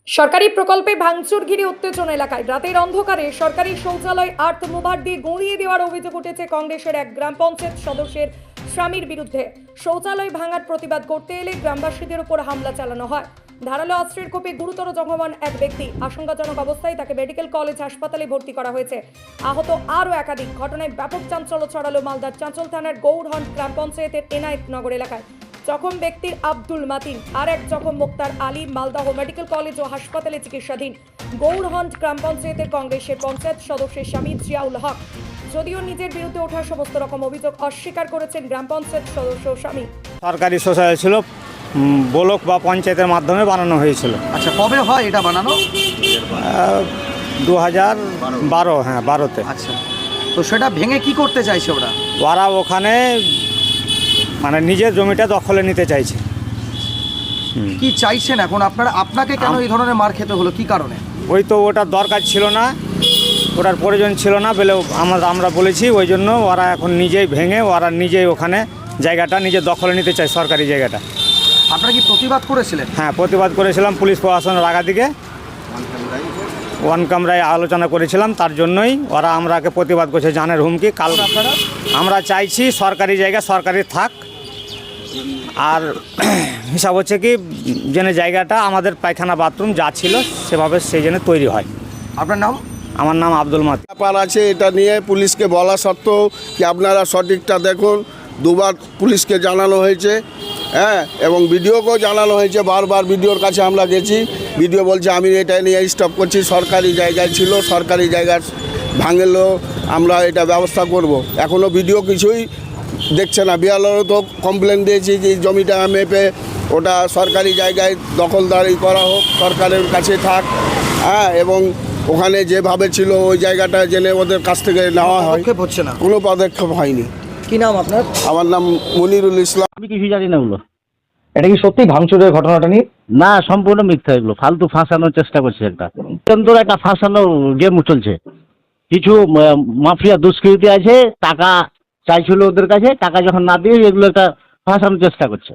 সরকারি প্রকল্পে ভাঙচুর ঘিরে উত্তেজনা এলাকায় রাতের অন্ধকারে সরকারি শৌচালয় আর্থ মোভার দিয়ে গুঁড়িয়ে দেওয়ার অভিযোগ উঠেছে কংগ্রেসের এক গ্রাম পঞ্চায়েত সদস্যের স্বামীর বিরুদ্ধে। শৌচালয় ভাঙার প্রতিবাদ করতে এলে গ্রামবাসীদের উপর হামলা চালানো হয়। ধারালো অস্ত্রের কোপে গুরুতর জখম এক ব্যক্তি। আশঙ্কাজনক অবস্থায় তাকে মেডিকেল কলেজ হাসপাতালে ভর্তি করা হয়েছে। আহত আরও একাধিক। ঘটনায় ব্যাপক চাঞ্চল্য ছড়ালো মালদার চাঁচল থানার গৌড়হন্ড গ্রাম পঞ্চায়েতের এনায়েত নগর এলাকায়। জখম ব্যক্তির আব্দুল মাতিন, আর এক জখম মুক্তার আলী মালদহ মেডিকেল কলেজ ও হাসপাতালে চিকিৎসাধীন। গৌড়হন্ড গ্রাম পঞ্চায়েতের কংগ্রেসের পঞ্চায়েত সদস্যের স্বামী জিয়াউল হক। যদিও নিজের বিরুদ্ধে ওঠা সমস্ত রকম অভিযোগ অস্বীকার করেছেন গ্রাম পঞ্চায়েত সদস্য স্বামী। সরকারি শৌচালয় ছিল, ব্লক বা পঞ্চায়েতের মাধ্যমে বানানো হয়েছিল। আচ্ছা, কবে হয় এটা বানানো? 2012, হ্যাঁ 12-তে। আচ্ছা, তো সেটা ভেঙে কি করতে চাইছে ওরা? ওরা ওখানে মানে নিজের জমিটা দখলে নিতে চাইছে। কি চাইছেন এখন আপনারা? আপনাকে কেন এই ধরনের মার খেতে হলো, কি কারণে? ওই তো ওটার দরকার ছিল না, ওটার প্রয়োজন ছিল না বলে আমরা বলেছি, ওই জন্য ওরা এখন নিজেই ভেঙে ওরা নিজেই ওখানে জায়গাটা নিজে দখলে নিতে চায়, সরকারি জায়গাটা। আপনারা কি প্রতিবাদ করেছিলেন? হ্যাঁ, প্রতিবাদ করেছিলাম পুলিশ প্রশাসনের দিকে ওয়ান কামরায় আলোচনা করেছিলাম, তার জন্যই ওরা আমরাকে প্রতিবাদ করছে, জানের হুমকি। কাল আপনারা আমরা চাইছি সরকারি জায়গা সরকারি থাক, আর হিসাব হচ্ছে কি যেন জায়গাটা আমাদের পায়খানা বাথরুম যা ছিল সেভাবে সেই জন্য তৈরি হয়। আপনার নাম? আমার নাম আব্দুল মাতিন। ব্যাপার আছে, এটা নিয়ে পুলিশকে বলা সত্ত্বেও কি আপনারা সঠিকটা দেখুন। দুবার পুলিশকে জানানো হয়েছে, হ্যাঁ, এবং ভিডিওকেও জানানো হয়েছে। বারবার ভিডিওর কাছে আমরা গেছি, ভিডিও বলছে আমি এটা নিয়ে স্টপ করছি, সরকারি জায়গায় ছিল, সরকারি জায়গার ভাঙলেও আমরা এটা ব্যবস্থা করব। এখনও ভিডিও কিছুই দেখছে না। বিয়ালেরও তো কমপ্লেন দিয়েছি যে জমিটা মেপে ওটা সরকারি জায়গায় দখলদারি করা হোক, সরকারের কাছে থাক, হ্যাঁ, এবং ওখানে যেভাবে ছিল ওই জায়গাটা জেনে ওদের কাছ থেকে নেওয়া হয়, পদক্ষেপ হচ্ছে না? কোনো পদক্ষেপ হয়নি। কি নাম আপনার? আমার নাম মনিরুল ইসলাম। আমি কিছু জানি না ওগুলো। এটা কি সত্যি ভাঙচুরের ঘটনাটা নিয়ে? না, সম্পূর্ণ মিথ্যা এগুলো, ফালতু ফাঁসানোর চেষ্টা করছে। একটা ফাঁসানো গেম চলছে। কিছু মাফিয়া দুষ্কৃতী আছে, টাকা চাইছিল ওদের কাছে, টাকা যখন না দিয়ে এগুলো একটা ফাঁসানোর চেষ্টা করছে।